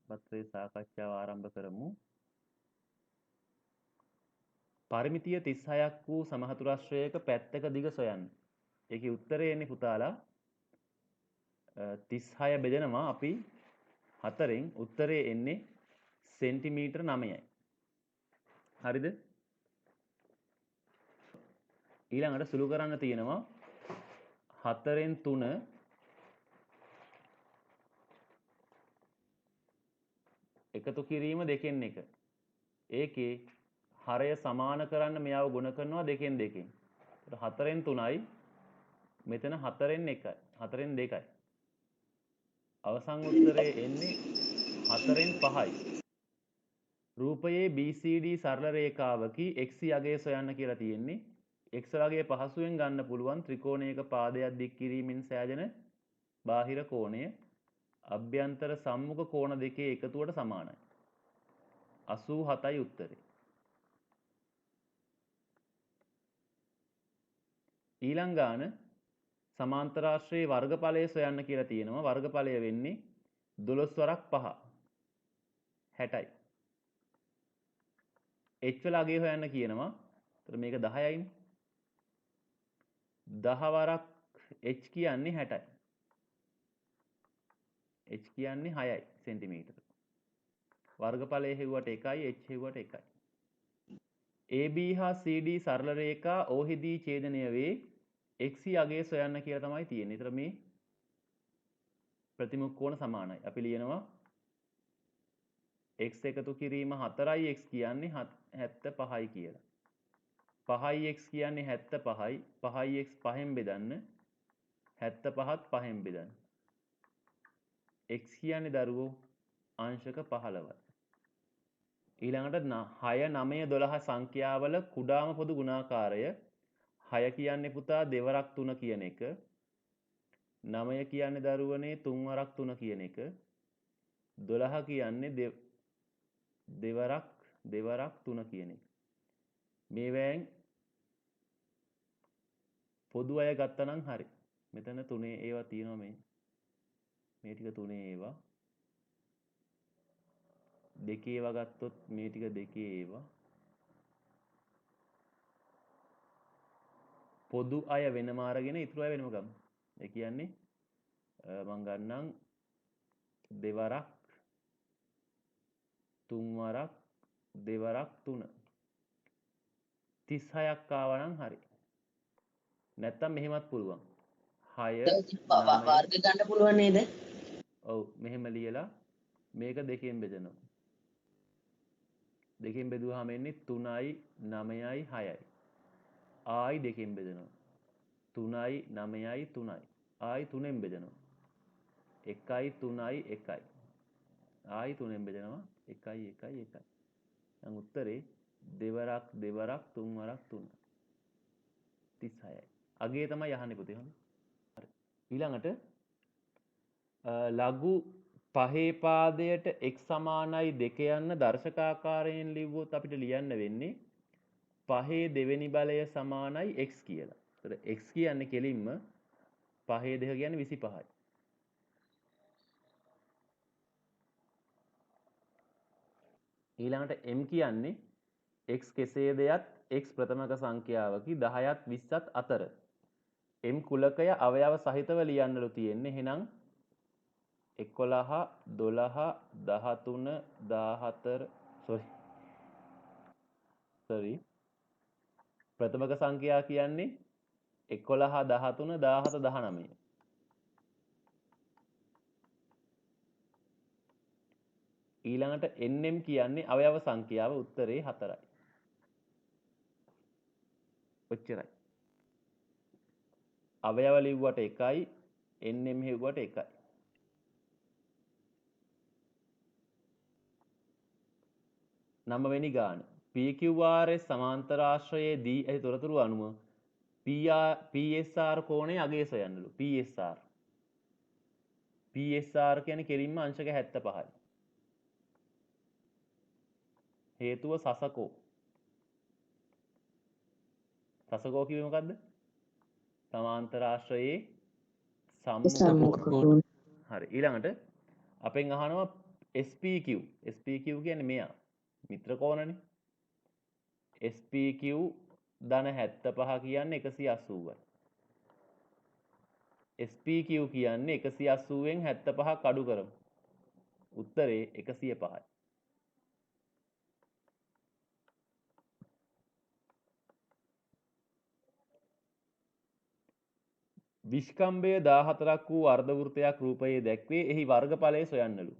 පත්‍රයේ සාකච්ඡාව ආරම්භ කරමු. පරිමිතිය 36ක් වූ සමහතුරාශ්‍රයක පැත්තක දිග සොයන්න. ඒකේ උත්තරේ එන්නේ පුතාලා 36 බෙදෙනවා අපි 4න්. උත්තරේ එන්නේ සෙන්ටිමීටර් 9යි. හරිද? ඊළඟට සුළු කරන්න තියෙනවා 4න් 3 එකතු කිරීම 2න් 1. ඒකේ හරය සමාන කරන්න මෙයාව ගුණ කරනවා 2න් 2. ඒතර 4න් 3යි මෙතන 4න් 1යි 4න් 2යි. අවසන් උත්තරේ එන්නේ 4න් 5යි. රූපයේ BCD සරල රේඛාවකි x යගය සොයන්න කියලා තියෙන්නේ. x වගේ පහසුවෙන් ගන්න පුළුවන් ත්‍රිකෝණයක පාදයක් දික් කිරීමෙන් සෑදෙන බාහිර කෝණය අභ්‍යන්තර සම්මුඛ කෝණ දෙකේ එකතුවට සමානයි. 87යි උත්තරේ. ඊළඟ ගාන සමාන්තරාශ්‍රයේ වර්ගඵලය සොයන්න කියලා තියෙනවා. වර්ගඵලය වෙන්නේ 12 වරක් 5 60යි. h වල අගය හොයන්න කියනවා. ඒතර මේක 10යිනේ. 10 වරක් h කියන්නේ 60යි. h කියන්නේ 6යි සෙන්ටිමීටර. වර්ගඵලය හෙව්වට 1යි h හෙව්වට 1යි. AB හා CD සරල රේඛා ඕහිදී ඡේදනය වේ. x අගය සොයන්න කියලා තමයි තියෙන්නේ. ඒතර මේ ප්‍රතිමුඛ කෝණ සමානයි. අපි ලියනවා x එකතු කිරීම 4යි x කියන්නේ 75යි කියලා. 5යි x කියන්නේ 75යි. 5යි x 5න් බෙදන්න 75ත් 5න් බෙදන්න. x කියන්නේ දරුවෝ අංශක 15යි. ඊළඟට 6 9 12 සංඛ්‍යාවල කුඩාම පොදු ගුණාකාරය 6 කියන්නේ පුතා දෙවරක් 3 කියන එක. 9 කියන්නේ දරුවනේ 3 වරක් 3 කියන එක. 12 කියන්නේ දෙවරක් 3 කියන එක. මේවෙන් පොදු අය ගත්තා නම් හරි. මෙතන තුනේ ඒවා තියෙනවා මේ ටික තුනේ ඒවා. දෙකේ ඒවා ගත්තොත් මේ ටික දෙකේ ඒවා. පොදු අය වෙනම අරගෙන ඉතුරු අය වෙනම ගමු. ඒ කියන්නේ මම ගන්නම් දෙවරක් 3 වරක් දෙවරක් 3 36ක් ආවා නම් හරි. නැත්තම් මෙහෙමත් පුළුවන්. 6 වර්ග ගන්න පුළුවන් නේද? ඔව් මෙහෙම ලියලා මේක දෙකෙන් බෙදනවා. දෙකෙන් බෙදුවාම එන්නේ 3යි 9යි 6යි. ආයි දෙකෙන් බෙදනවා. 3යි 9යි 3යි. ආයි 3ෙන් බෙදනවා. 1යි 3යි 1යි. ආයි 3ෙන් බෙදනවා. 1යි 1යි 1යි. දැන් උත්තරේ දෙවරක් 3 වරක් 3 36යි. අගේ තමයි අහන්නේ පුතේ හොඳ. හරි. ඊළඟට ලඝු පහේ පාදයට x සමානයි 2 යන්න දර්ශකාකාරයෙන් ලිව්වොත් අපිට ලියන්න වෙන්නේ පහේ දෙවෙනි බලය සමානයි x කියලා. ඒතර x කියන්නේ කෙලින්ම පහේ 2 කියන්නේ 25යි. ඊළඟට m කියන්නේ x කෙසේද යත් x ප්‍රථමක සංඛ්‍යාවකි 10ත් 20ත් අතර. m කුලකය අවයව සහිතව ලියන්නලු තියෙන්නේ. එහෙනම් 11 12 13 14 ප්‍රථමක සංඛ්‍යා කියන්නේ 11 13 17 19. ඊළඟට nm කියන්නේ අවයව සංඛ්‍යාව. උත්තරේ 4යි. ඔච්චරයි. අවයව ලිව්වට 1යි nm හෙව්වට 1යි. නවවෙනි ගාන PQRS සමාන්තරාශ්‍රයේ දී ඇති තොරතුරු අනුව PSR කෝණයේ අගය සොයන්නලු. PSR කියන්නේ කෙලින්ම අංශක 75යි. හේතුව සසකෝ. සසකෝ කිව්වේ මොකද්ද? සමාන්තරාශ්‍රයේ සම්මුඛ කෝණ. හරි. ඊළඟට අපෙන් අහනවා SPQ කියන්නේ මෙයා මිත්‍ර කෝණනේ. SPQ ධන 75 කියන්නේ 180යි. SPQ කියන්නේ 180න් 75ක් අඩු කරමු. උත්තරේ 105යි. විස්කම්භය 14ක් වූ අර්ධ වෘත්තයක් රූපයේ දැක්වේ. එහි වර්ගඵලය සොයන්නලු.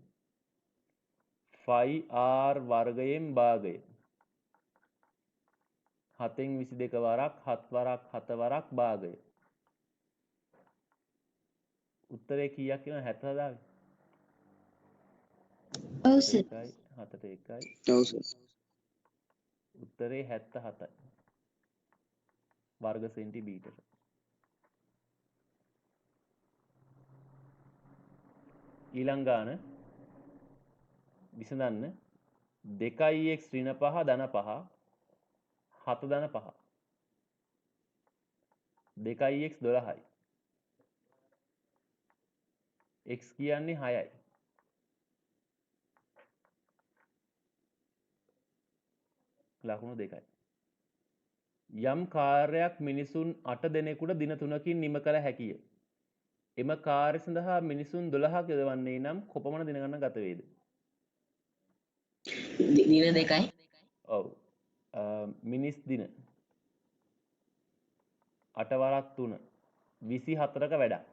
5r වර්ගයෙන් භාගය 7න් 22 වරක් 7 වරක් 7 වරක් භාගය. උත්තරේ කීයක් වෙනවද? 70ද? ඔව් සර්. 7ට 1යි. ඔව් සර්. උත්තරේ 77යි. වර්ග සෙන්ටිමීටර. ඊළඟ ගාන විසඳන්න 2x ඍණ 5 ධන 5 7 ධන 5 2x 12යි x කියන්නේ 6යි ලකුණු 2යි යම් කාර්යයක් මිනිසුන් 8 දෙනෙකුට දින 3කින් නිම කළ හැකිය. එම කාර්ය සඳහා මිනිසුන් 12ක් යොදවන්නේ නම් කොපමණ දින ගණන ගත වේද? දින 2යි. ඔව්. මිනිස් දින 8 වරක් 3 24ක වැඩක්.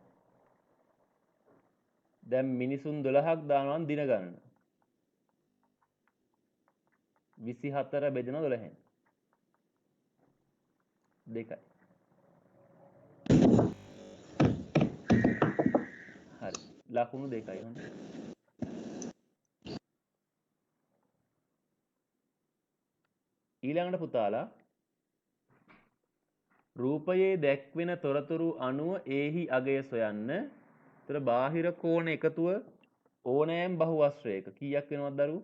දැන් මිනිසුන් 12ක් දානවා දින ගණන. 24 බෙදෙන 12න් 2යි. හරි. ලකුණු 2යි හොඳ. ඊළඟට පුතාලා රූපයේ දැක්වෙන තොරතුරු අනුව එහි අගය සොයන්න. ඒතර බාහිර කෝණ එකතුව ඕනෑම බහුවස්ත්‍රයක කීයක් වෙනවද දරුවෝ?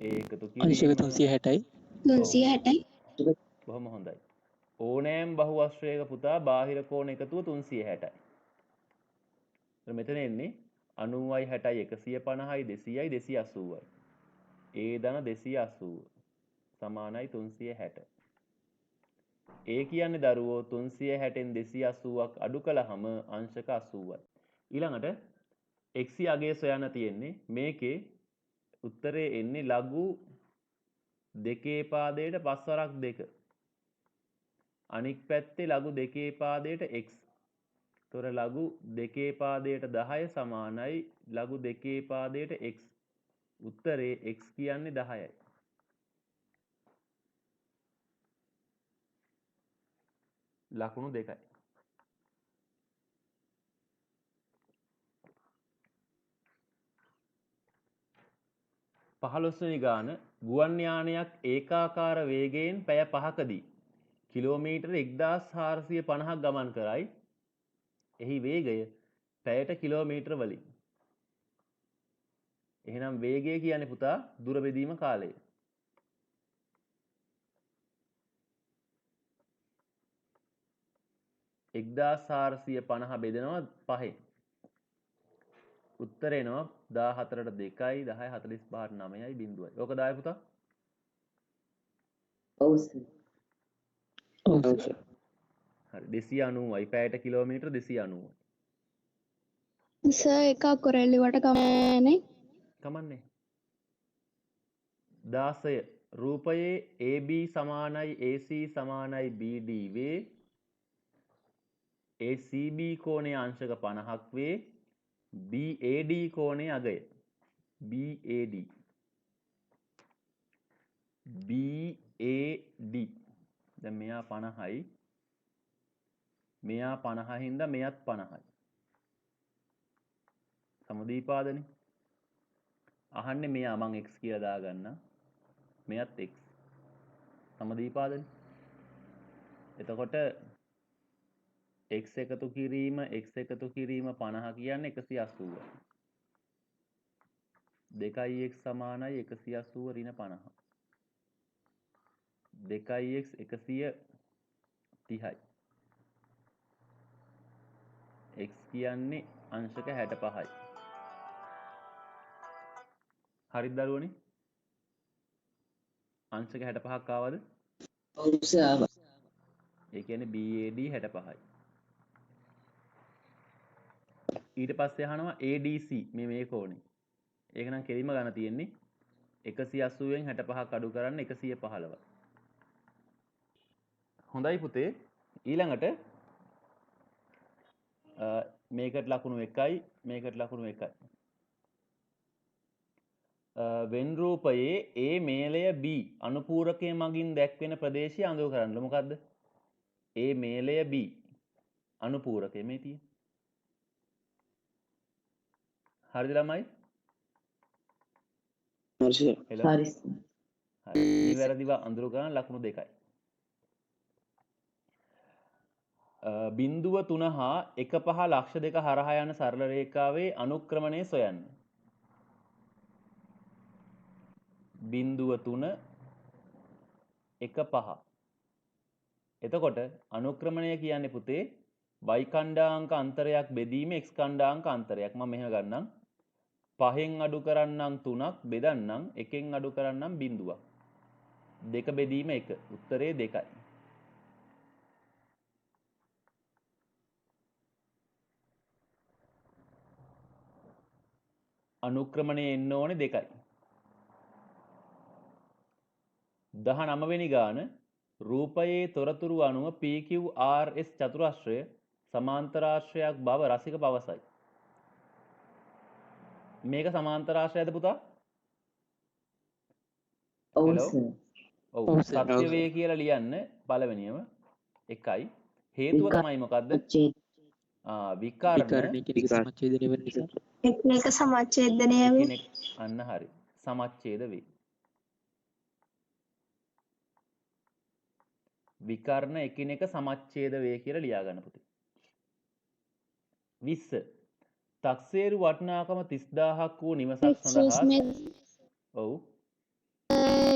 ඒකතු අනිශක 360යි 360යි. බොහොම හොඳයි. ඕනෑම බහුවස්ත්‍රයක පුතා බාහිර කෝණ එකතුව 360යි. ඒතර මෙතන එන්නේ 90යි 60යි 150යි 200යි 280යි. ඒ ධන 280 සමානයි 360. ඒ කියන්නේ දරුවෝ 360න් 280ක් අඩු කළාම අංශක 80යි. ඊළඟට x අගය සොයන්න තියෙන්නේ. මේකේ උත්තරේ එන්නේ ලඝු දෙකේ පාදයට පස් වරක් 2. අනික් පැත්තේ ලඝු දෙකේ පාදයට x. තොර ලඝු දෙකේ පාදයට 10 සමානයි ලඝු දෙකේ පාදයට x. උත්තරේ x කියන්නේ 10යි. ලකුණු 2යි. පහළොස්වෙනි ගාන ගුවන් යානයක් ඒකාකාර වේගයෙන් පැය 5කදී කිලෝමීටර 1450ක් ගමන් කරයි. එහි වේගය පැයට කිලෝමීටර වලින්. එහෙනම් වේගය කියන්නේ පුතා දුර බෙදීම කාලය. එක්දාස් 450 බෙදෙනවා 5. උත්තර එනවා 14ට 2යි 10 45ට 9යි බිංදුවයි. ඕක දායි පුතා. ඔව් සර්. ඔව් ඔව් සර්. සර්. හරි 290යි පැයට කිලෝමීටර 290යි. සර් එකක් කොරෙල්ලුවට කමන්නේ. කමන්නේ. 16 රූපයේ AB සමානයි AC සමානයි BD වේ. ACB කෝණයේ අංශක 50ක් වේ. BAD කෝණයේ අගය BAD දැන් මෙයා 50යි මෙයා 50 හින්දා මෙයත් 50යි සමදීපාදනේ අහන්නේ මෙයා මං x කියලා දාගන්න මෙයත් x සමදීපාදනේ එතකොට x එකතු කිරීම 50 කියන්නේ 180යි 2x සමානයි 180 ඍණ 50 2x 130යි x කියන්නේ අංශක 65යි හරිද දරුවනේ? අංශක 65ක් ආවද? ඔව් සර් ආවා. ඒ කියන්නේ BAD 65යි. ඊට පස්සේ අහනවා ADC මේක ඕනේ. ඒක නම් කෙලින්ම ගන්න තියෙන්නේ 180න් 65ක් අඩු කරන්න 115. හොඳයි පුතේ. ඊළඟට මේකට ලකුණු 1යි මේකට ලකුණු 1යි. වෙන් රූපයේ A මේලය B අනුපූරකයේ මගින් දැක්වෙන ප්‍රදේශය අඳුර කරන්න. මොකද්ද? A මේලය B අනුපූරකය මේ තියෙන්නේ. හරිද ළමයි? හරි සර්. හෙලෝ. හරි. හරි. නිවැරදිව අඳුර ගන්න ලකුණු 2යි. බිංදුව 3 හා 1.5 ලක්ෂ 2 හරහා යන සරල රේඛාවේ අනුක්‍රමණය සොයන්න. බිංදුව 3 1.5. එතකොට අනුක්‍රමණය කියන්නේ පුතේ y ඛණ්ඩාංක අන්තරයක් බෙදීම x ඛණ්ඩාංක අන්තරයක්. මම මෙහෙම ගන්නම්. 5න් අඩු කරන්නම් 3ක් බෙදන්නම් 1න් අඩු කරන්නම් බිංදුවක්. 2 බෙදීම 1. උත්තරේ 2යි. අනුක්‍රමණය එන්න ඕනේ 2යි. 19 වෙනි ගාන රූපයේ තොරතුරු අනුව PQRS චතුරස්‍රය සමාන්තරාශ්‍රයක් බව රසික පවසයි. මේක සමාන්තරාශ්‍රයද පුතා? ඔව් හෙලෝ. සර්. ඔව්. ඔව් සර්. සත්‍ය වේ කියලා ලියන්න පළවෙනියම 1යි. හේතුව තමයි මොකද්ද? විකර්ණ විකරණ කෙනෙක් සමච්ඡේදනය වෙන නිසා එකිනෙක සමච්ඡේදනය වේ. එකිනෙක අන්න හරි. සමච්ඡේද වේ. විකර්ණ එකිනෙක සමච්ඡේද වේ කියලා ලියා ගන්න පුතේ. 20. තක්සේරු වටිනාකම 30000ක් වූ නිවසක් Excuse සඳහා me. ඔව්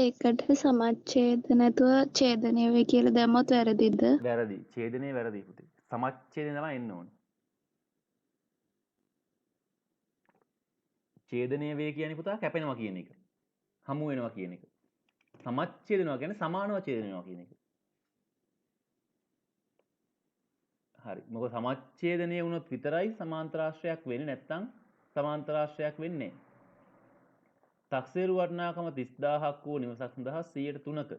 එකට සමච්ඡේද නැතුව ඡේදනය වේ කියලා දැම්මොත් වැරදිද? වැරදි. ඡේදනයේ වැරදි පුතේ. සමච්ඡේදය තමයි එන්න ඕනේ. ඡේදනය වේ කියන්නේ පුතා කැපෙනවා කියන එක. හමු වෙනවා කියන එක. සමච්ඡේදනවා කියන්නේ සමානව ඡේදනනවා කියන එක. හරි. මොකද සමච්ඡේදනය වුණොත් විතරයි සමාන්තරාශ්‍රයක් වෙන්නේ නැත්නම් සමාන්තරාශ්‍රයක් වෙන්නේ නැහැ. තක්සේරු වටිනාකම 30000ක් වූ නිවසක් සඳහා 103ක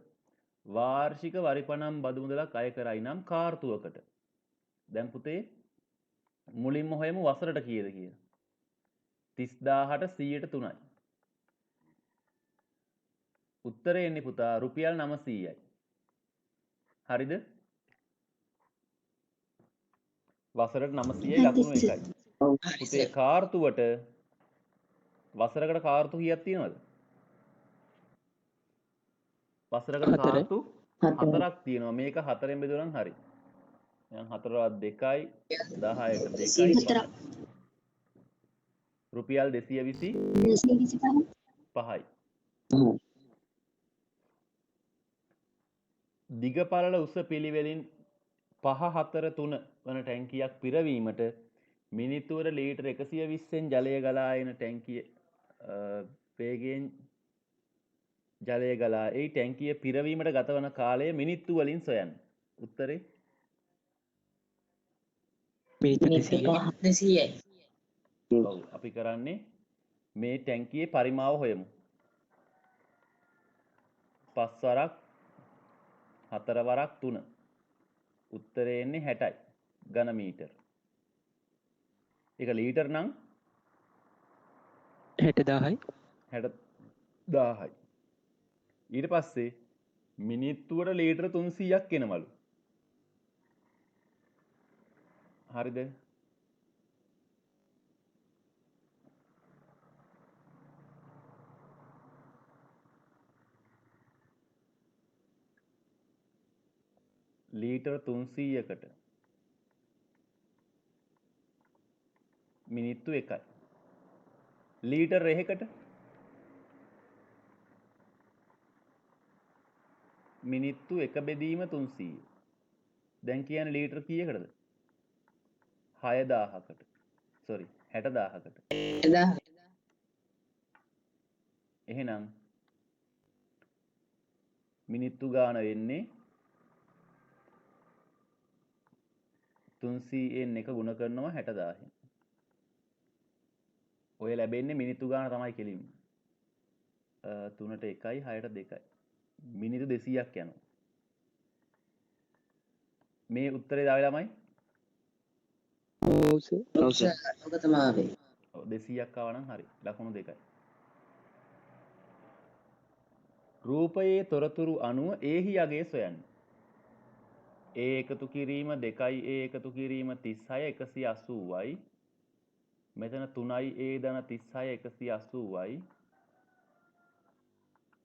වාර්ෂික වරිපණම් බදු මුදලක් අය කරයි නම් කාර්තුවකට. දැන් පුතේ මුලින්ම හොයමු වසරට කීයද කියලා. 30000ට 103යි. උත්තරේ එන්නේ පුතා රුපියල් 900යි. හරිද? වසරට 900යි ලකුණු 1යි. පුතේ කාර්තුවට වසරකට කාර්තු කීයක් තියෙනවද? වසරකට හතරයි. කාර්තු 4ක් තියෙනවා. මේක 4ෙන් බෙදුවනම් හරි. දැන් 4වත් 2යි 10ට 2යි 5යි. රුපියල් 225යි. දිග පළල උස පිළිවෙලින් 543 වන ටැංකියක් පිරවීමට මිනිත්තුවට ලීටර් 120න් ජලය ගලා එන ටැංකිය වේගයෙන් ජලය ගලා ඒ ටැංකිය පිරවීමට ගත වන කාලය මිනිත්තු වලින් සොයන්න. උත්තරේ මිනිත්තු මිනිත්තු 200යි. 200යි. ඔව්. අපි කරන්නේ මේ ටැංකියේ පරිමාව හොයමු. 5 වරක් 4 වරක් 3. උත්තරේ එන්නේ 60යි. ඝන මීටර. ඒක ලීටර් නම් 60000යි. 60000යි. ඊට පස්සේ මිනිත්තුවට ලීටර 300ක් එනවලු. හරිද? ලීටර් 300කට මිනිත්තු 1යි. ලීටර් 1කට මිනිත්තු 1 බෙදීම 300. දැන් කියන්නේ ලීටර් කීයකටද? 6000කට. sorry 60000කට. එදා එහෙනම් මිනිත්තු ගාන වෙන්නේ 300න් එක ගුණ කරනවා 60000න්. ඔය ලැබෙන්නේ මිනිත්තු ගාන තමයි කෙලින්ම. 3ට 1යි 6ට 2යි. මිනිත්තු 200ක් යනවා. මේ උත්තරේ දාවේ ළමයි? ඔව් සර්. ඔව් සර්. ඔක තමයි ආවේ. ඔව් 200ක් ආවා නම් හරි. ලකුණු 2යි. රූපයේ තොරතුරු අනුව ඒහි යගේ සොයන්න. A එකතු කිරීම 2යි A එකතු කිරීම 36 180යි. මෙතන 3යි A ධන 36 180යි.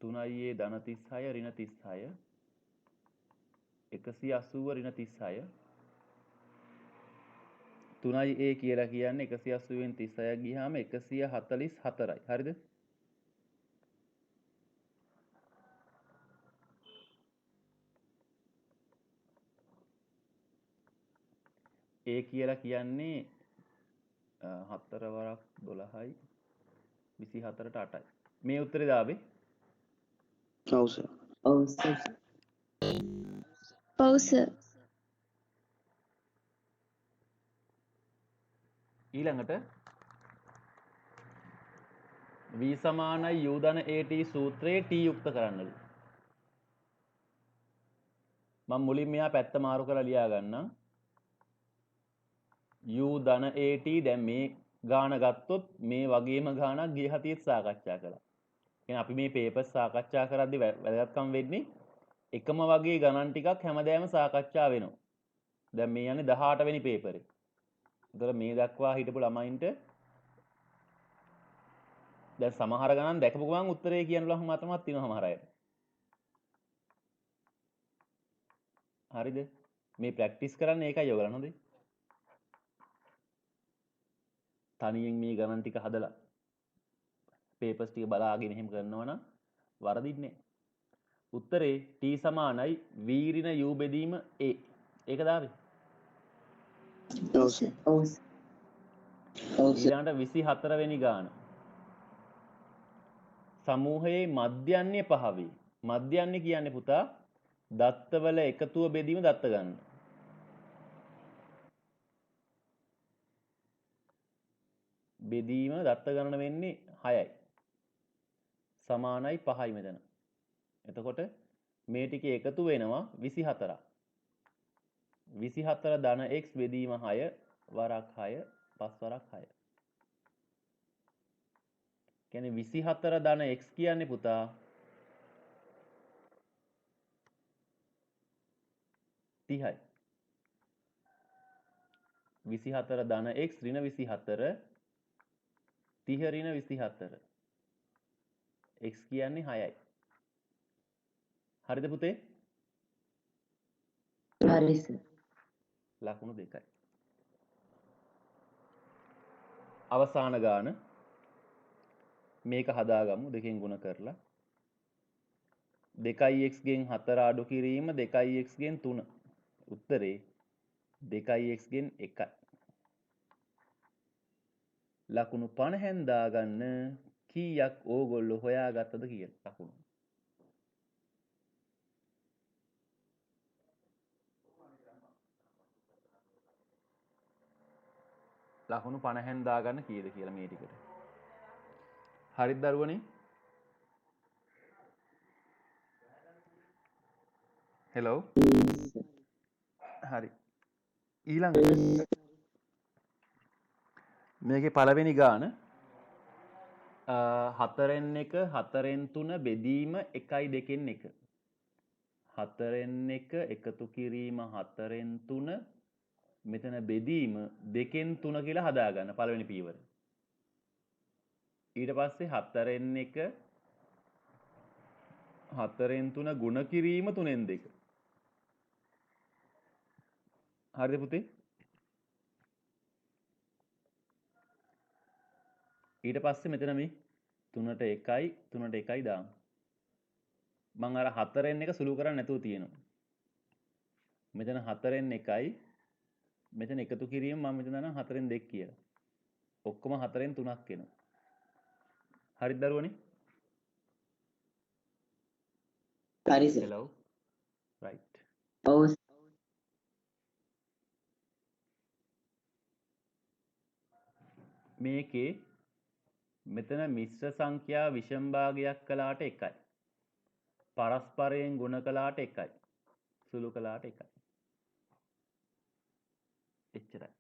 3යි A ධන 36 ඍණ 36 180 ඍණ 36 3යි A කියලා කියන්නේ 180න් 36 ගියාම 144යි. හරිද? A කියලා කියන්නේ 4 වරක් 12යි 24ට 8යි. මේ උත්තරේ දාවේ? ඔව් සර්. ඔව් සර්. ඔව් සර්. ඊළඟට v සමානයි u ධන at සූත්‍රයේ t යුක්ත කරන්නලු. මම මුලින් මෙහා පැත්ත මාරු කරලා ලියා ගන්නම්. u ධන at දැන් මේ ගාන ගත්තොත් මේ වගේම ගානක් ගිය හතියෙත් සාකච්ඡා කළා. කියන්නේ අපි මේ පේපර්ස් සාකච්ඡා කරද්දී වැදගත්කම් වෙන්නේ එකම වගේ ගණන් ටිකක් හැමදාම සාකච්ඡා වෙනවා. දැන් මේ යන්නේ 18 වෙනි පේපරේ. ඒතර මේ දක්වා හිටපු ළමයින්ට දැන් සමහර ගණන් දැකපු ගමන් උත්තරේ කියන ලහම මතමත් තියෙනවා සමහර අය. හරිද? මේ ප්‍රැක්ටිස් කරන්න ඒකයි ඔයගලන් හොඳේ. තනියෙන් මේ ගණන් ටික හදලා පේපර්ස් ටික බලාගෙන එහෙම කරනවා නම් වරදින්නේ නැහැ. උත්තරේ t සමානයි v ඍණ u බෙදීම a. ඒක දාවේ. ඔව් සර්. ඔව් සර්. ඔව් සර්. ඊළඟට 24 වෙනි ගාන. සමූහයේ මධ්‍යන්නේ 5 වේ. මධ්‍යන්නේ කියන්නේ පුතා දත්තවල එකතුව බෙදීම දත්ත ගන්න. බෙදීම දත්ත ගණන වෙන්නේ 6යි. සමානයි 5යි මෙතන. එතකොට මේ ටික එකතු වෙනවා 24ක්. 24 ධන x බෙදීම 6 වරක් 6 5 වරක් 6. කියන්නේ 24 ධන x කියන්නේ පුතා 30යි. 24 ධන x ඍණ 24 30 ඍණ 24 x කියන්නේ 6යි. හරිද පුතේ? හරි සර්. ලකුණු 2යි. අවසාන ගාන මේක හදාගමු දෙකෙන් ගුණ කරලා 2x ගෙන් 4 අඩු කිරීම 2x ගෙන් 3. උත්තරේ 2x ගෙන් 1යි. ලකුණු 50න් දාගන්න කීයක් ඕගොල්ලෝ හොයාගත්තද කියලා ලකුණු. ලකුණු 50න් දාගන්න කීයද කියලා මේ ටිකට. හරිද දරුවනේ? හෙලෝ. හරි. ඊළඟට මේකේ පළවෙනි ගාන 4න් 1 4න් 3 බෙදීම 1යි 2න් 1. 4න් 1 එකතු කිරීම 4න් 3 මෙතන බෙදීම 2න් 3 කියලා හදාගන්න පළවෙනි පියවර. ඊට පස්සේ 4න් 1 4න් 3 ගුණ කිරීම 3න් 2. හරිද පුතේ? ඊට පස්සේ මෙතන මේ 3ට 1යි 3ට 1යි දාමු. මම අර 4න් 1 සුළු කරන්නේ නැතුව තියෙනවා. මෙතන 4න් 1යි මෙතන එකතු කිරීම මම මෙතන දානවා 4න් 2 කියලා. ඔක්කොම 4න් 3ක් එනවා. හරිද දරුවනේ? හරි සර්. hello right ඔව් සර්. මේකේ මෙතන මිශ්‍ර සංඛ්‍යා විෂම භාගයක් කළාට එකයි පරස්පරයෙන් ගුණ කළාට එකයි සුළු කළාට එකයි එච්චරයි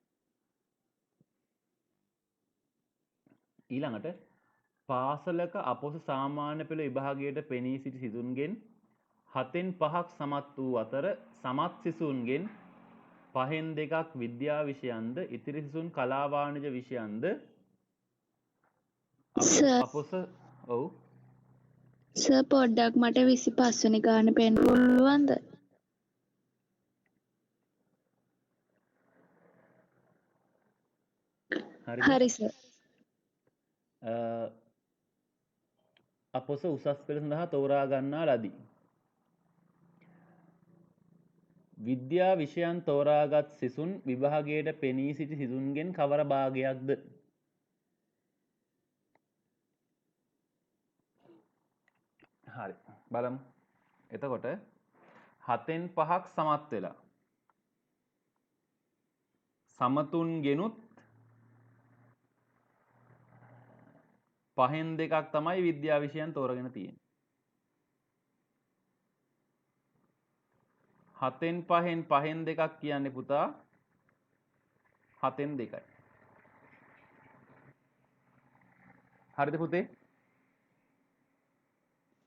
ඊළඟට පාසලක අපොස සාමාන්‍ය පෙළ විභාගයට පෙනී සිටි සිසුන්ගෙන් 7න් 5ක් සමත් වූ අතර සමත් සිසුන්ගෙන් 5න් 2ක් විද්‍යා විෂයන්ද ඉතිරි සිසුන් කලා වාණිජ විෂයන්ද සර් අපොස ඔව් සර් පොඩ්ඩක් මට 25 වෙනි ගාන පෙන්න පුළුවන්ද? හරිද හරි සර්. අපොස උසස් පෙළ සඳහා තෝරා ගන්නා ලදී. විද්‍යා විෂයන් තෝරාගත් සිසුන් විභාගයට පෙනී සිටි සිසුන්ගෙන් කවර භාගයක්ද? හරි බලමු. එතකොට 7න් 5ක් සමත් වෙලා සමතුන් ගෙනුත් 5න් 2ක් තමයි විද්‍යා විෂයන් තෝරගෙන තියෙන්නේ. 7න් 5න් 2ක් කියන්නේ පුතා 7න් 2යි. හරිද පුතේ?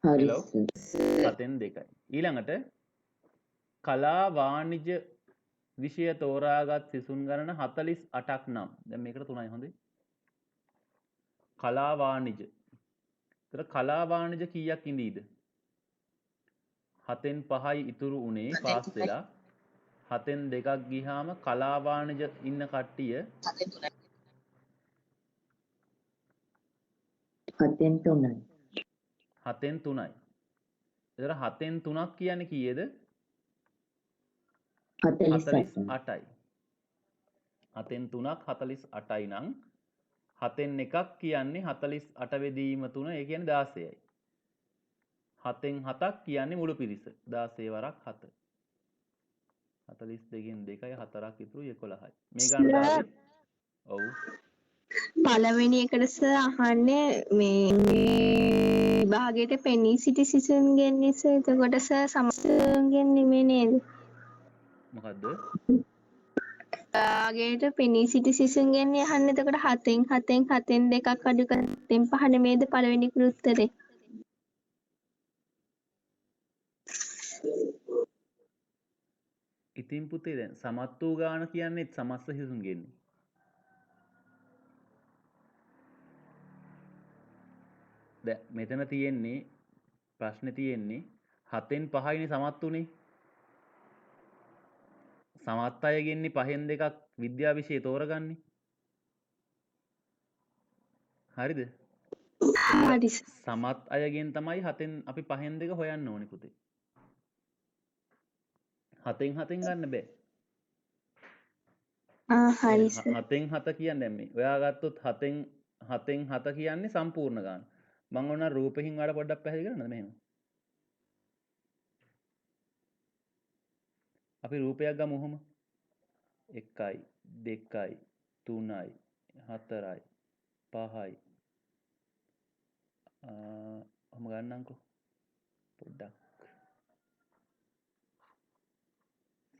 හරි hello සර්. 7න් 2යි. ඊළඟට කලා වාණිජ විෂය තෝරාගත් සිසුන් ගණන 48ක් නම් දැන් මේකට 3යි හොඳේ. කලා වාණිජ. ඒතර කලා වාණිජ කීයක් ඉඳීද? 7න් 5යි ඉතුරු උනේ පාස් වෙලා 7න් 2ක් ගියාම කලා වාණිජ ඉන්න කට්ටිය 7න් 3යි. 7න් 3යි. ඒතර 7න් 3ක් කියන්නේ කීයද? 48යි. 7න් 3ක් 48යි නම් 7න් 1ක් කියන්නේ 48 බෙදීම 3 ඒ කියන්නේ 16යි. 7න් 7ක් කියන්නේ මුළු පිරිස 16 වරක් 7. 42න් 2යි 4ක් ඉතුරු 11යි. මේ ගන්න දාවේ. ඔව්. පළවෙනි එකට සර් අහන්නේ මේ විභාගයට පෙනී සිටි සිසුන්ගෙන් නිසා එතකොට සර් සමස්තයෙන් නෙමෙයි නේද? මොකද්ද? විභාගයට පෙනී සිටි සිසුන්ගෙන් අහන්නේ එතකොට 7න් 2ක් අඩු කර 7න් 5 නෙමෙයිද පළවෙනි උත්තරේ? ඉතින් පුතේ දැන් සමත් වූ ගාන කියන්නේ සමස්ත සිසුන්ගෙන්නේ. දැන් මෙතන තියෙන්නේ ප්‍රශ්නේ තියෙන්නේ 7න් 5යිනේ සමත් උනේ. සමත් අයගෙන්නේ 5න් 2ක් විද්‍යා විෂය තෝරගන්නේ. හරිද? හරි සර්. සමත් අයගෙන් තමයි 7න් අපි 5න් 2 හොයන්න ඕනේ පුතේ. 7න් 7න් ගන්න බෑ. හරි සර්. 7න් 7 කියන්නේ දැන් මේ. ඔයා ගත්තොත් 7න් 7 කියන්නේ සම්පූර්ණ ගාන. මම ඕන රූපෙකින් වඩා පොඩ්ඩක් පැහැදිලි කරන්නද මෙහෙම. අපි රූපයක් ගමු ඔහොම. 1යි 2යි 3යි 4යි 5යි ඔහොම ගන්නම්කෝ පොඩ්ඩක්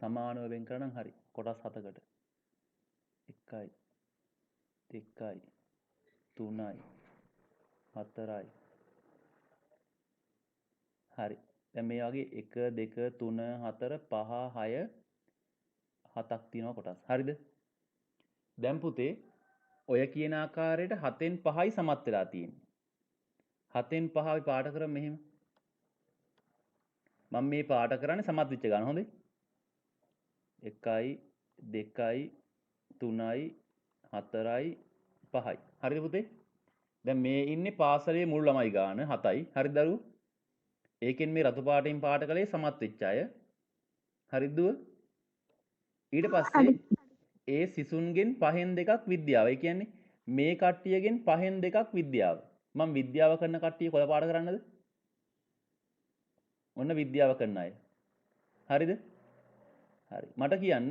සමානව වෙන් කරනම් හරි කොටස් 7කට 1යි 2යි 3යි 4යි හරි දැන් මේ වගේ 1 2 3 4 5 6 7ක් තියෙනවා කොටස් හරිද දැන් පුතේ ඔය කියන ආකාරයට 7න් 5යි සමත් වෙලා තියෙන්නේ 7න් 5 අපි පාඩ කරමු මෙහෙම මම මේ පාඩ කරන්නේ සමත් වෙච්ච ගන්න හොඳේ 1යි 2යි 3යි 4යි 5යි හරිද පුතේ දැන් මේ ඉන්නේ පාසලේ මුල් ළමයි ගාන 7යි හරිද දරුවෝ ඒකෙන් මේ රතු පාටින් පාට කළේ සමත් වෙච්ච අය හරිද දුව ඊට පස්සේ ඒ සිසුන්ගෙන් 5න් 2ක් විද්‍යාව. ඒ කියන්නේ මේ කට්ටියගෙන් 5න් 2ක් විද්‍යාව. මම විද්‍යාව කරන කට්ටිය කොළ පාඩ කරන්නද? ඔන්න විද්‍යාව කරන අය. හරිද? හරි. මට කියන්න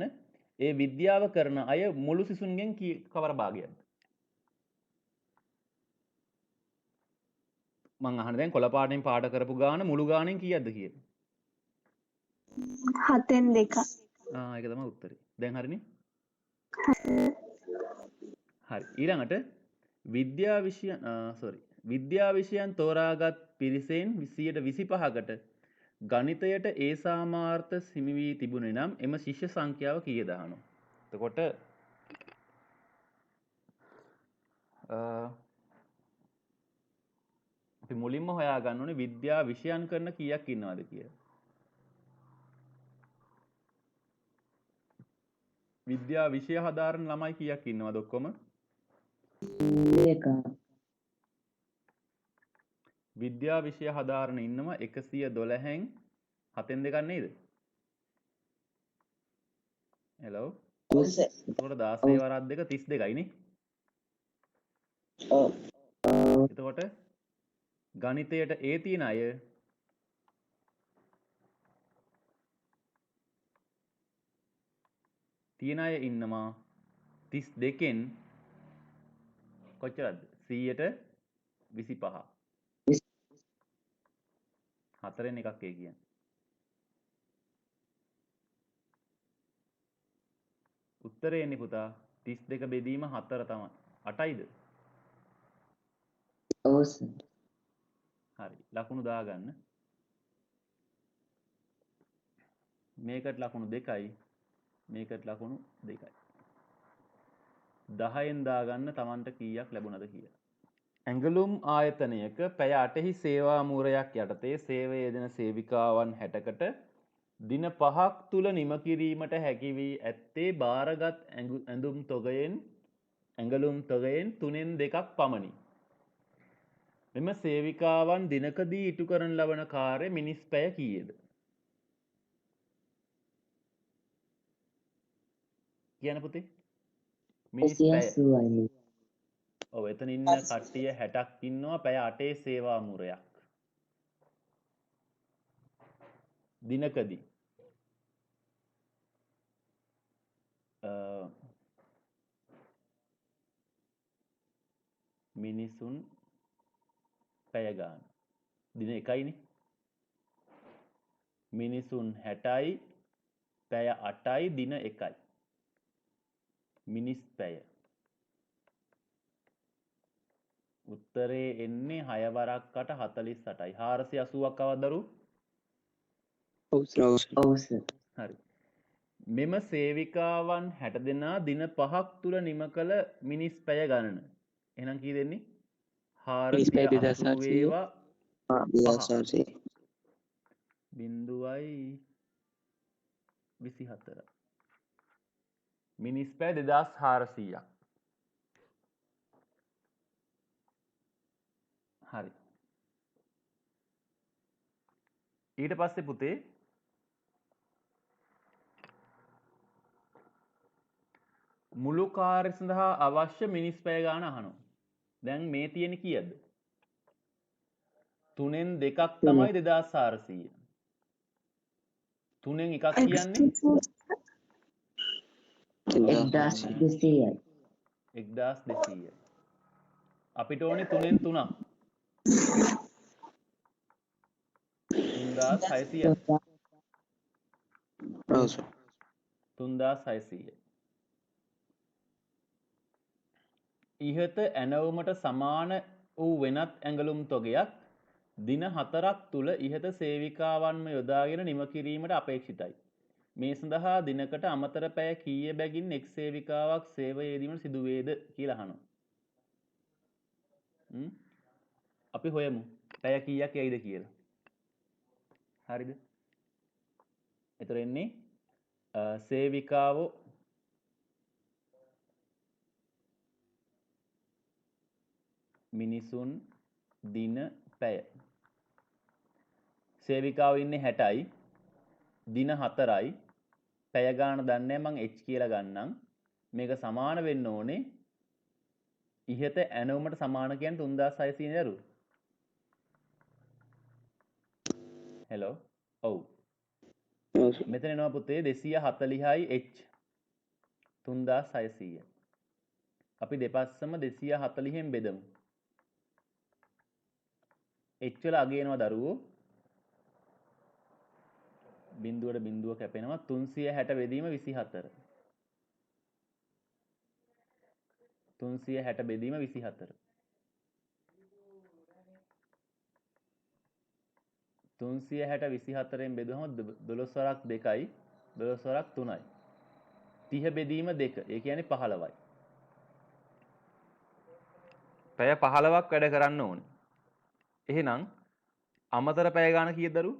ඒ විද්‍යාව කරන අය මුළු සිසුන්ගෙන් කවර භාගයක්ද? මං අහන්නේ දැන් කොළ පාටෙන් පාට කරපු ගාන මුළු ගානෙන් කීයක්ද කියලා. 7න් 2ක්. ඒක තමයි උත්තරේ. දැන් හරිනේ? හරි. ඊළඟට විද්‍යා විෂයන් තෝරාගත් පිරිසෙන් 125කට ගණිතයට ඒ සාමාර්ථ හිමි වී තිබුණේ නම් එම ශිෂ්‍ය සංඛ්‍යාව කීයද අහනවා. එතකොට අපි මුලින්ම හොයාගන්න ඕනේ විද්‍යා විෂයන් කරන කීයක් ඉන්නවද කියලා. විද්‍යා විෂය හදාරන ළමයි කීයක් ඉන්නවද ඔක්කොම? 2ක. විද්‍යා විෂය හදාරන ඉන්නවා 112න් 7න් 2ක් නේද? හෙලෝ. ඔව් සර්. එතකොට 16 වරක් 2 32යි නේ. ඔව්. එතකොට ගණිතයට ඒ තියෙන අය ඉන්නවා 32න් කොච්චරද? 125. 4න් එකක් ඒ කියන්නේ. උත්තරේ එන්නේ පුතා 32 බෙදීම 4 තමයි. 8යිද? ඔව් සර්. හරි. ලකුණු දාගන්න. මේකට ලකුණු 2යි. මේකට ලකුණු 2යි. 10න් දාගන්න Tamanට කීයක් ලැබුණද කියලා. ඇඟලුම් ආයතනයක පැය 8හි සේවා මූරයක් යටතේ සේවයේ යෙදෙන සේවිකාවන් 60කට දින 5ක් තුල නිම කිරීමට හැකි වී ඇත්තේ බාරගත් ඇඟලුම් තොගයෙන් 3න් 2ක් පමණි. මෙම සේවිකාවන් දිනකදී ඉටු කරන ලබන කාර්ය මිනිස් පැය කීයද? කියන පුතේ. මිනිස් පැය. 180යි. ඔව් එතන ඉන්න කට්ටිය 60ක් ඉන්නවා පැය 8 සේවා මුරයක්. දිනකදී. මිනිසුන් පැය ගන්න. දින 1යිනේ. මිනිසුන් 60යි පැය 8යි දින 1යි. මිනිස් පැය. උත්තරේ එන්නේ 6 වරක් 8 48යි. 480ක් අවදරු. ඔව් සර්. ඔව් සර්. හරි. මෙම සේවිකාවන් 60 දෙනා දින 5ක් තුල නිම කළ මිනිස් පැය ගණන. එහෙනම් කී දෙන්නේ? මිනිස් පැය 480 2800. වේවා 2400. 0.24. මිනිස් පැය 2400ක්. හරි. ඊට පස්සේ පුතේ මුළු කාර්ය සඳහා අවශ්‍ය මිනිස් පැය ගාන අහනවා. දැන් මේ තියෙන්නේ කීයද? 3න් 2ක් තමයි 2400. 3න් එකක් කියන්නේ 1200යි. 1200. අපිට ඕනේ 3න් 3ක්. 3600. ඔව් සර්. 3600. ඉහත ඇනවුමට සමාන වූ වෙනත් ඇඟලුම් තොගයක් දින 4ක් තුල ඉහත සේවිකාවන්ම යොදාගෙන නිම කිරීමට අපේක්ෂිතයි. මේ සඳහා දිනකට අමතර පැය කීය බැගින් එක් සේවිකාවක් සේවයේ යෙදීමට සිදු වේද කියලා අහනවා. අපි හොයමු පැය කීයක් යයිද කියලා. හරිද? එතකොට එන්නේ සේවිකාවෝ මිනිසුන් දින පැය. සේවිකාව ඉන්නේ 60යි දින 4යි පැය ගාන දන්නේ මං h කියලා ගන්නම්. මේක සමාන වෙන්න ඕනේ ඉහත ඇනවුමට සමාන කියන්නේ 3600 නේ දරුවෝ. හෙලෝ ඔව්. ඔව් සර්. මෙතන එනවා පුතේ 240යි h 3600. අපි දෙපස්සම 240න් බෙදමු. h වල අග එනවා දරුවෝ. බිඳුවට බිඳුව කැපෙනවා 360 බෙදීම 24. 360 බෙදීම 24. 360 24න් බෙදුවම 12 වරක් 2යි 12 වරක් 3යි. 30 බෙදීම 2. ඒ කියන්නේ 15යි. පැය 15ක් වැඩ කරන්න ඕනේ. එහෙනම් අමතර පැය ගාන කීයද දරුවෝ?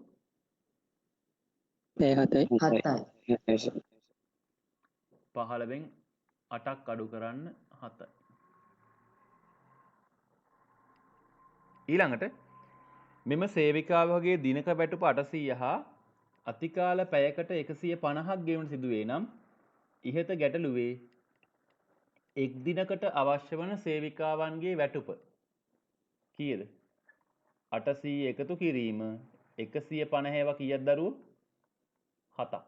පැය 7යි. 7යි. 7යි සර්. 15න් 8ක් අඩු කරන්න 7යි. ඊළඟට මෙම සේවිකාවගේ දිනක වැටුප 800 හා අතිකාල පැයකට 150ක් ගෙවන සිදුවේ නම් ඉහත ගැටලුවේ එක් දිනකට අවශ්‍ය වන සේවිකාවන්ගේ වැටුප කීයද? 800 එකතු කිරීම 150 කීයද දරුවෝ? 7ක්.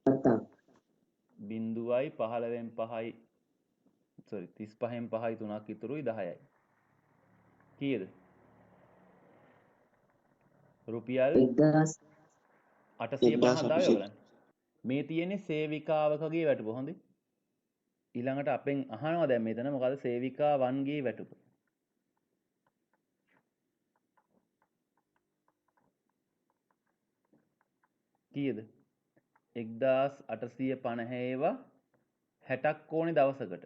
7ක්. බිඳුවයි 15න් 5යි sorry 35න් 5යි 3ක් ඉතුරුයි 10යි. කීයද? රුපියල් 850ක් දාවේ ඔයගලන්. මේ තියෙන්නේ සේවිකාවකගේ වැටුප. හොඳයි. ඊළඟට අපෙන් අහනවා දැන් මෙතන මොකද සේවිකාවන්ගේ වැටුප? කීයද? 1850 ඒවා 60ක් ඕනේ දවසකට.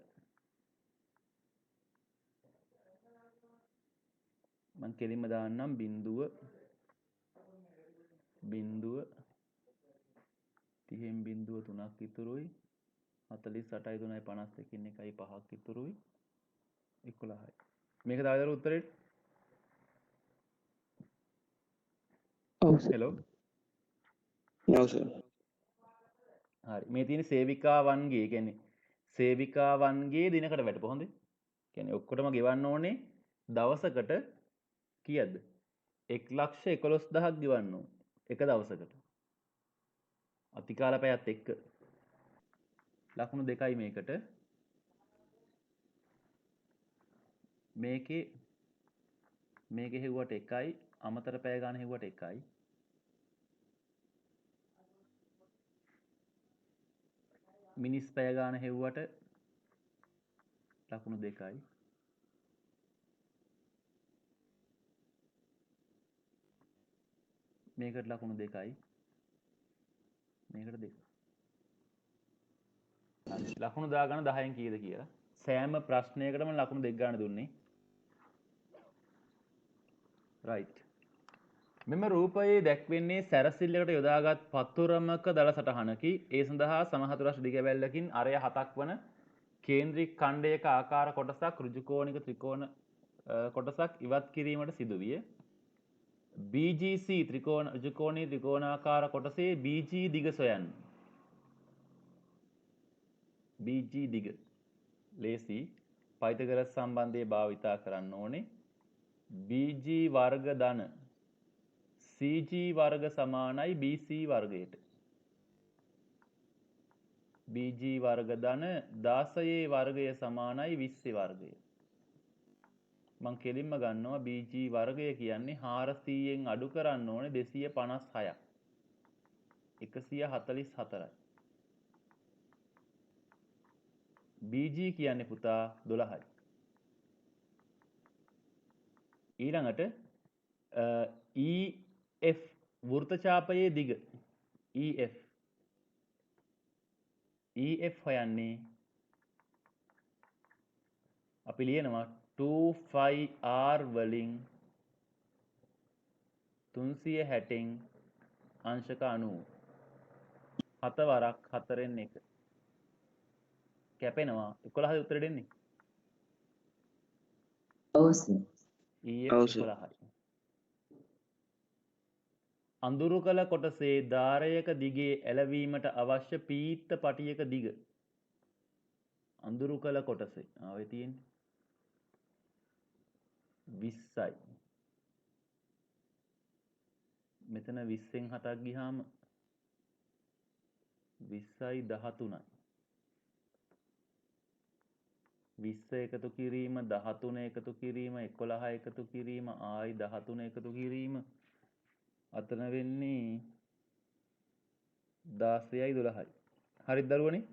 මම කෙලින්ම දාන්නම් බිඳුව 30න් බිඳුව 3ක් ඉතුරුයි 48යි 3යි 51කින් 1යි 5ක් ඉතුරුයි 11යි. මේක දාලා උත්තරේ ඔව් සර්. හෙලෝ. ඔව් සර්. හරි. මේ තියෙන සේවිකාවන්ගේ කියන්නේ සේවිකාවන්ගේ දිනකට වැටුප. හොඳයි. කියන්නේ ඔක්කොටම ගෙවන්න ඕනේ දවසකට කීයද? 1,11,000ක් ගෙවන්න ඕනේ එක දවසකට. අතිකාල පැයත් එක්ක. ලකුණු 2යි මේකට. මේකේ හෙව්වට 1යි අමතර පැය ගන්න හෙව්වට 1යි. මිනිස් පැය ගන්න හෙව්වට ලකුණු 2යි. මේකට ලකුණු 2යි. මේකට 2. හරි. ලකුණු දාගන්න 10න් කීයද කියලා. සෑම ප්‍රශ්නයකටම ලකුණු 2 ගන්න දුන්නේ. right. මෙම රූපයේ දැක්වෙන්නේ සැරසිල්ලකට යොදාගත් පතුරමක දල සටහනකි. ඒ සඳහා සමහතුරස් දිගවැල්ලකින් අරය 7ක් වන කේන්ද්‍රික ඛණ්ඩයක ආකාර කොටසක් ඍජුකෝණික ත්‍රිකෝණ කොටසක් ඉවත් කිරීමට සිදුවිය. BGC ඍජුකෝණී ත්‍රිකෝණාකාර කොටසේ BG දිග සොයන්න. BG දිග. ලේසි. පයිතගොරස් සම්බන්ධය භාවිතා කරන්න ඕනේ. BG වර්ග ධන CG වර්ග සමානයි BC වර්ගයට. BG වර්ග ධන 16 වර්ගය සමානයි 20 වර්ගය. මං කෙලින්ම ගන්නවා BG වර්ගය කියන්නේ 400න් අඩු කරන්න ඕනේ 256ක්. 144යි. BG කියන්නේ පුතා 12යි. ඊළඟට EF වෘත්තචාපයේ දිග EF හොයන්නේ අපි ලියනවා 25R වලින් 360න් අංශක 90 7 වරක් 4න් 1 කැපෙනවා 11යි උත්තර දෙන්නේ. ඔව් සර්. EF ඔව් සර්. 11යි. අඳුරු කළ කොටසේ ධාරයක දිගේ ඇලවීමට අවශ්‍ය පීත්ත පටියක දිග. අඳුරු කළ කොටසේ ආවේ තියෙන්නේ 20යි. මෙතන 20න් 7ක් ගියාම 20යි 13යි 20 එකතු කිරීම 13 එකතු කිරීම 11 එකතු කිරීම ආයි 13 එකතු කිරීම අතන වෙන්නේ 16යි 12යි හරිද දරුවනේ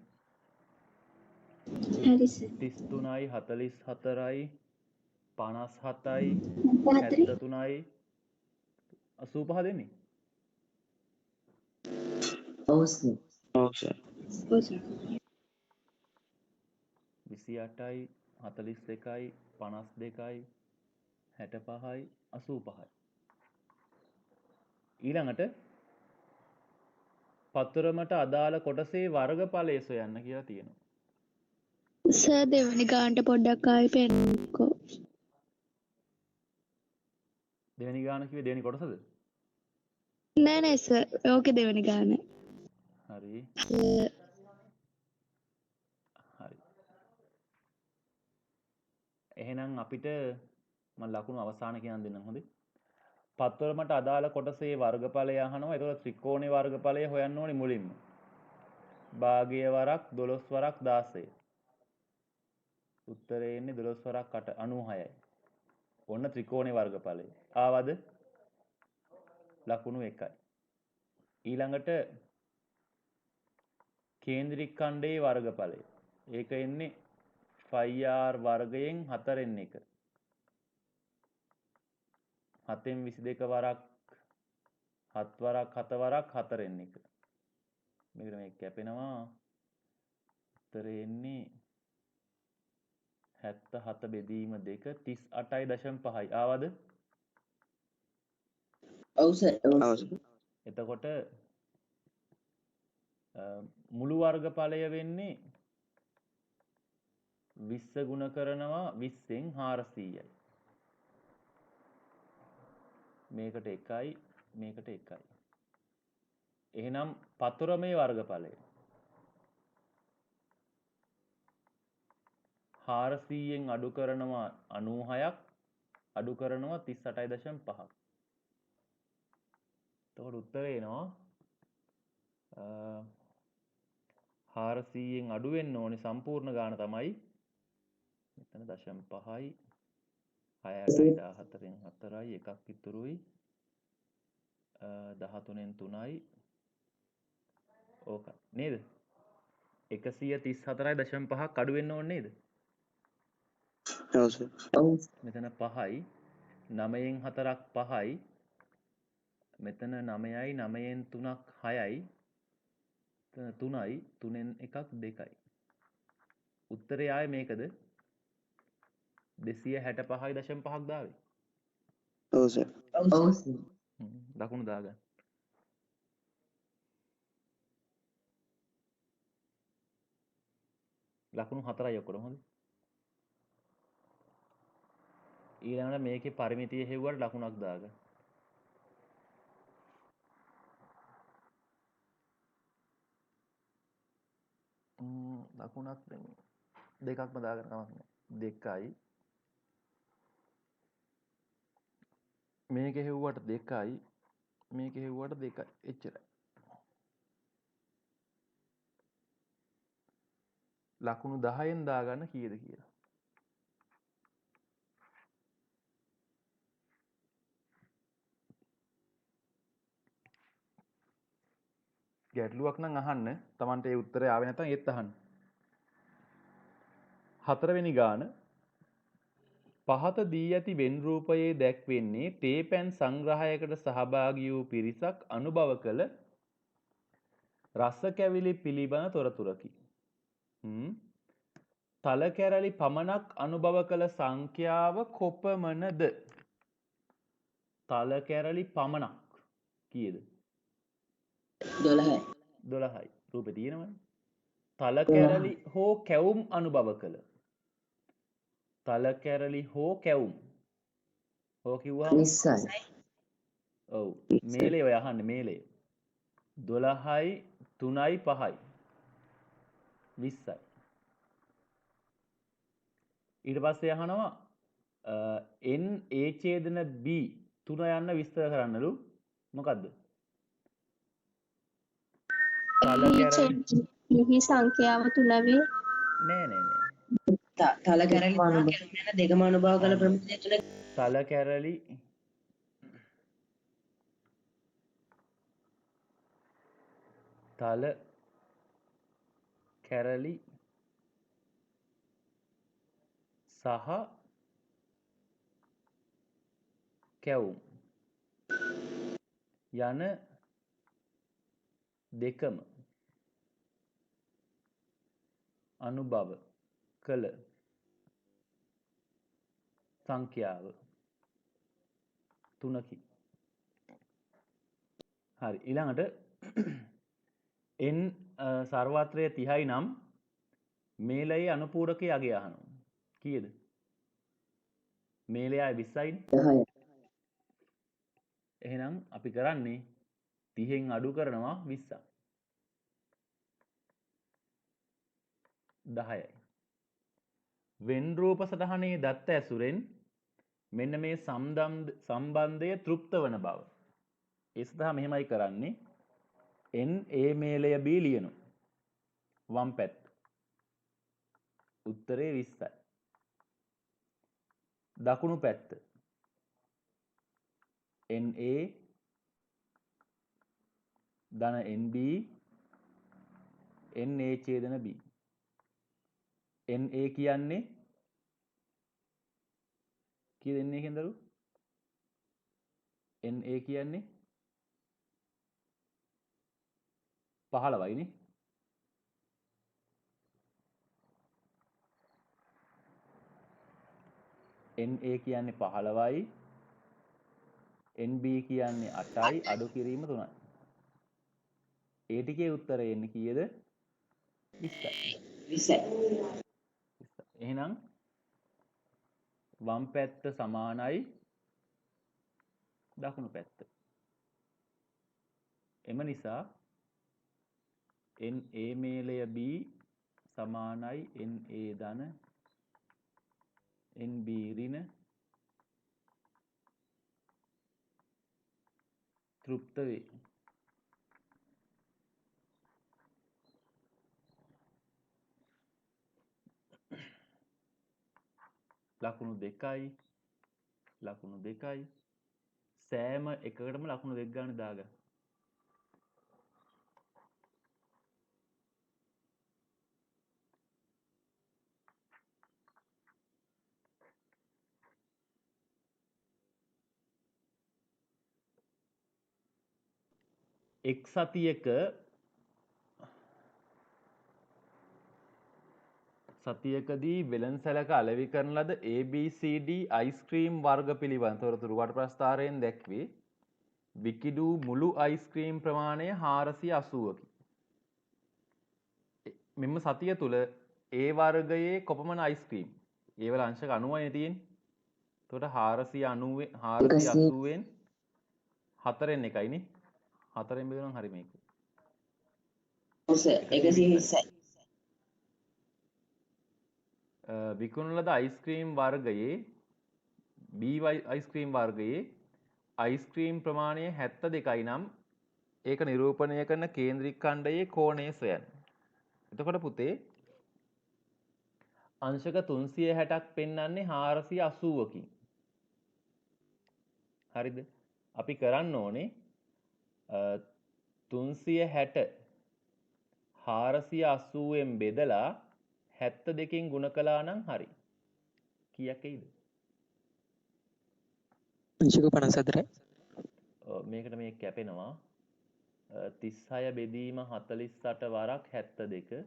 හරි සර් 33යි 44යි 57යි 73 73යි 85 දෙන්නේ ඔව් සර්. ඔව් සර්. ඔව් සර් 28යි 41යි 52යි 65යි 85යි ඊළඟට පතරමට අදාළ කොටසේ වර්ගඵලය සොයන්න කියලා තියෙනවා සර් දෙවෙනි ගානට පොඩ්ඩක් ආයි පෙන්නකෝ. දෙවෙනි ගාන කිව්වේ දෙවෙනි කොටසද නෑ නෑ සර්. ඕකේ දෙවෙනි ගාන. හරි සර් හරි එහෙනම් අපිට මම ලකුණු අවසාන කියන්න දෙන්නම් හොඳේ පත්වලමට අදාළ කොටසේ වර්ගඵලය අහනවා එතකොට ත්‍රිකෝණේ වර්ගඵලය හොයන්න ඕනේ මුලින්ම භාගය වරක් 12 වරක් 16 උත්තරේ එන්නේ 12 වරක් 96යි ඔන්න ත්‍රිකෝණේ වර්ගඵලය ආවද ලකුණු 1යි ඊළඟට කේන්ද්‍රික ඛණ්ඩයේ වර්ගඵලය ඒක එන්නේ 5r වර්ගයෙන් 4න් 1 7න් 22 වරක් 7 වරක් 7 වරක් 4න් 1 මේකට මේක කැපෙනවා උත්තරේ එන්නේ 77 බෙදීම 2 38.5යි ආවද ඔව් සර්. ඔව් සර්. එතකොට මුළු වර්ගඵලය වෙන්නේ 20 ගුණ කරනවා 20න් 400යි මේකට 1යි මේකට 1යි එහෙනම් පතරමේ වර්ගඵලය 400න් අඩු කරනවා 96ක් අඩු කරනවා 38.5ක් එතකොට උත්තරේ එනවා 400න් අඩු වෙන්න ඕනේ සම්පූර්ණ ගාන තමයි මෙතන 0.5යි 6යි 14න් 4යි එකක් ඉතුරුයි 13න් 3යි ඕක නේද 134.5ක් අඩු වෙන්න ඕනේ නේද ඔව් සර්. ඔව් මෙතන 5යි 9න් 4ක් 5යි මෙතන 9යි 9න් 3ක් 6යි 3යි 3න් එකක් 2යි උත්තරේ ආයේ මේකද 265.5ක් දාවේ ඔව් සර්. ඔව් සර්. ලකුණු දාගන්න ලකුණු 4යි ඔක්කොම හොඳ ඊළඟට මේකේ පරිමිතිය හෙව්වට ලකුණක් දාගන්න ලකුණක් දෙකක්ම දාගන්න කමක් නැහැ 2යි මේක හෙව්වට 2යි මේක හෙව්වට 2යි එච්චරයි ලකුණු 10න් දාගන්න කීයද කියලා ගැටලුවක් නම් අහන්න Tamante ඒ උත්තරය ආවේ නැත්නම් ඒත් අහන්න හතරවෙනි ගාන පහත දී ඇති වෙන් රූපයේ දැක්වෙන්නේ තේ පැන් සංග්‍රහයකට සහභාගී වූ පිරිසක් අනුභව කළ රස කැවිලි පිළිබඳ තොරතුරකි. තල කැරලි පමණක් අනුභව කළ සංඛ්‍යාව කොපමණද? තල කැරලි පමණක් කීයද? 12යි. 12යි. රූපේ තියෙනවනේ. තල කැරලි හෝ කැවුම් අනුභව කළ තල කැරලි හෝ කැවුම් හෝ කිව්වම 20යි. ඔව් මේලේ ඔය අහන්නේ මේලේ 12යි 3යි 5යි 20යි ඊට පස්සේ අහනවා n a ඡේදන b 3 යන්න විස්තර කරන්නලු මොකද්ද? තල කැරලි එහි සංඛ්‍යාව 3 වේ. නෑ නෑ නෑ. තල කැරලි දෙකම අනුභව. කැරලි යන දෙකම අනුභව කළ අන්න. ප්‍රමාණය තුළ තල කැරලි තල කැරලි සහ කැවුම් යන දෙකම අනුභව කළ සංඛ්‍යාව 3කි. හරි ඊළඟට n සර්වත්‍රය 30යි නම් මේලයේ අනුපූරකයේ අගය අහනවා. කීයද? මේලයයි 20යිනේ. 10යි. එහෙනම් අපි කරන්නේ 30න් අඩු කරනවා 20ක්. 10යි. වෙන් රූප සටහනේ දත්ත ඇසුරෙන් මෙන්න මේ සම්බන්ධය තෘප්ත වන බව. ඒ සඳහා මෙහෙමයි කරන්නේ. n a මේලය b ලියනු. වම් පැත්ත. උත්තරේ 20යි. දකුණු පැත්ත. na ධන nb na ඡේදන b. na කියන්නේ කී දෙන්නේ කියලාද? na කියන්නේ 15යි නේ. na කියන්නේ 15යි. nb කියන්නේ 8යි අඩු කිරීම 3යි. ඒ ටිකේ උත්තරය එන්නේ කීයද? 20යි. 20යි. එහෙනම් වම් පැත්ත සමානයි දකුණු පැත්ත. එම නිසා na මේලය b සමානයි na ධන nb ඍණ තෘප්ත වේ. ලකුණු 2යි ලකුණු 2යි සෑම එකකටම ලකුණු 2 ගන්න දාගන්න. එක් සතියකදී වෙළඳසැලක අලෙවි කරන ලද ABCD අයිස්ක්‍රීම් වර්ග පිළිබඳ තොරතුරු වට ප්‍රස්ථාරයෙන් දැක්වේ. විකිඩු මුළු අයිස්ක්‍රීම් ප්‍රමාණය 480කි. මෙම සතිය තුල A වර්ගයේ කොපමණ අයිස්ක්‍රීම්? ඒ වල අංශක 90යි තියෙන්නේ. එතකොට 480න් 4න් එකයිනේ. 4න් බෙදුනම හරි මේක. ඔව් සර් 120යි. විකුණන ලද අයිස්ක්‍රීම් වර්ගයේ B අයිස්ක්‍රීම් වර්ගයේ අයිස්ක්‍රීම් ප්‍රමාණය 72යි නම් ඒක නිරූපණය කරන කේන්ද්‍රික ඛණ්ඩයේ කෝණය සොයන්න. එතකොට පුතේ අංශක 360ක් පෙන්වන්නේ 480කින්. හරිද? අපි කරන්න ඕනේ 360 480ෙන් බෙදලා 72කින් ගුණ කළා නම් හරි. කීයක් එයිද? අංශක 54යි. මේකට මේක කැපෙනවා 36 බෙදීම 48 වරක් 72.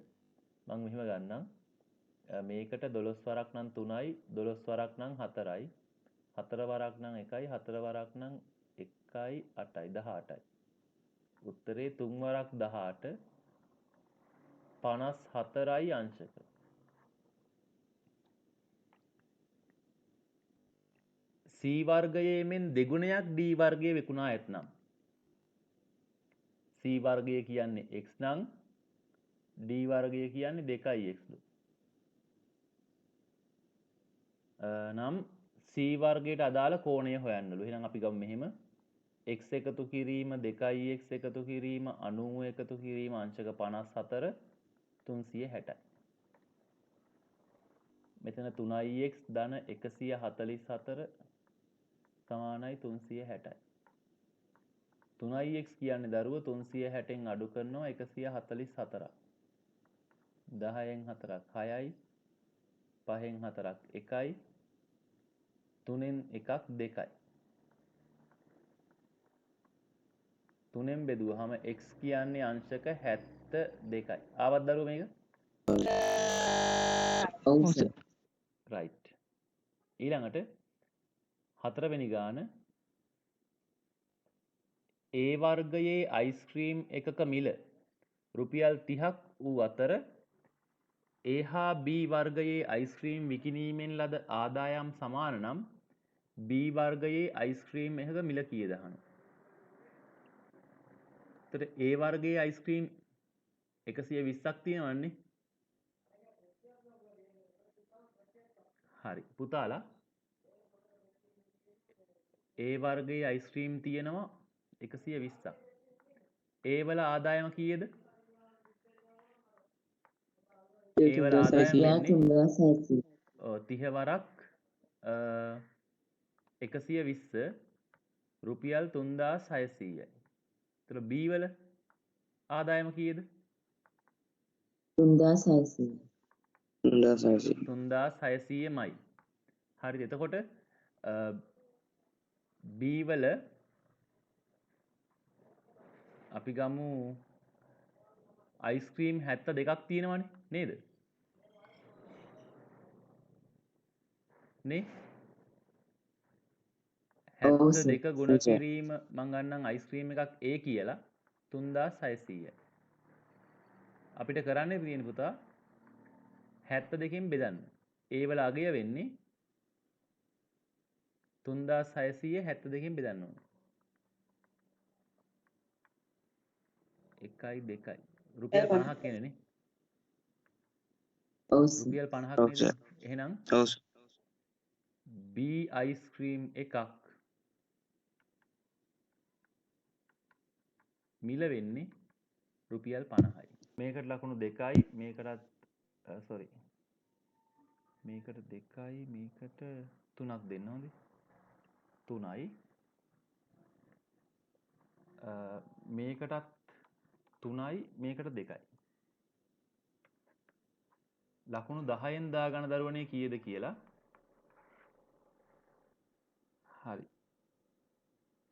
මම මෙහෙම ගන්නම්. මේකට 12 වරක් නම් 3යි 12 වරක් නම් 4යි 4 වරක් නම් 1යි 4 වරක් නම් 1යි 8යි 18යි. උත්තරේ 3 වරක් 18 54යි අංශක. C වර්ගයේ මෙන් දෙගුණයක් D වර්ගයේ විකුණා ඇතනම් C වර්ගය කියන්නේ x නම් D වර්ගය කියන්නේ 2x ලු. නම් C වර්ගයට අදාළ කෝණය හොයන්නලු. එහෙනම් අපි ගමු මෙහෙම x එකතු කිරීම 2x එකතු කිරීම 90 එකතු කිරීම අංශක 54 360යි. මෙතන 3x ධන 144 සමානයි 360යි. 3x කියන්නේ දරුව 360න් අඩු කරනවා 144ක්. 10න් 4ක් 6යි. 5න් 4ක් 1යි. 3න් 1ක් 2යි. 3න් බෙදුවාම x කියන්නේ අංශක 72යි. ආවත් දරුව මේක? ඔව් සර්. right. ඊළඟට හතරවෙනි ගාන A වර්ගයේ අයිස්ක්‍රීම් එකක මිල රුපියල් 30ක් වූ අතර A හා B වර්ගයේ අයිස්ක්‍රීම් විකිණීමෙන් ලද ආදායම් සමාන නම් B වර්ගයේ අයිස්ක්‍රීම් එකක මිල කීයද අහනවා. එතකොට A වර්ගයේ අයිස්ක්‍රීම් 120ක් තියෙනවන්නේ. හරි. පුතාලා A වර්ගයේ අයිස්ක්‍රීම් තියෙනවා 120ක්. A වල ආදායම කීයද? A වල ආදායම වෙන්නේ 30 වරක් 120 රුපියල් 3600යි. එතකොට B වල ආදායම කීයද? 3600මයි. හරිද? එතකොට B වල අපි ගමු අයිස්ක්‍රීම් 72ක් තියෙනවනේ නේද? නේ? 72 ගුණ කිරීම මං ගන්නම් අයිස්ක්‍රීම් එකක් A කියලා 3600යි. අපිට කරන්න තියෙන පුතා 72කින් බෙදන්න. A වල අගය වෙන්නේ 3600 72කින් බෙදන්න ඕනේ. 1යි 2යි. රුපියල් 50ක් එන්නේ නේ. ඔව් රුපියල් 50ක් ඔව් නේද? සර්. එහෙනම් ඔව් සර්. B අයිස්ක්‍රීම් එකක් මිල වෙන්නේ රුපියල් 50යි. මේකට ලකුණු 2යි මේකටත් sorry. මේකට 2යි මේකට 3ක් දෙන්න හොඳේ. 3යි. මේකටත් 3යි මේකට 2යි. ලකුණු 10න් දාගන්න දරුවනේ කීයද කියලා. හරි.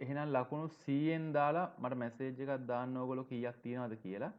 එහෙනම් ලකුණු 100න් දාලා මට මැසේජ් එකක් දාන්න ඕගොල්ලෝ කීයක් තියනවද කියලා.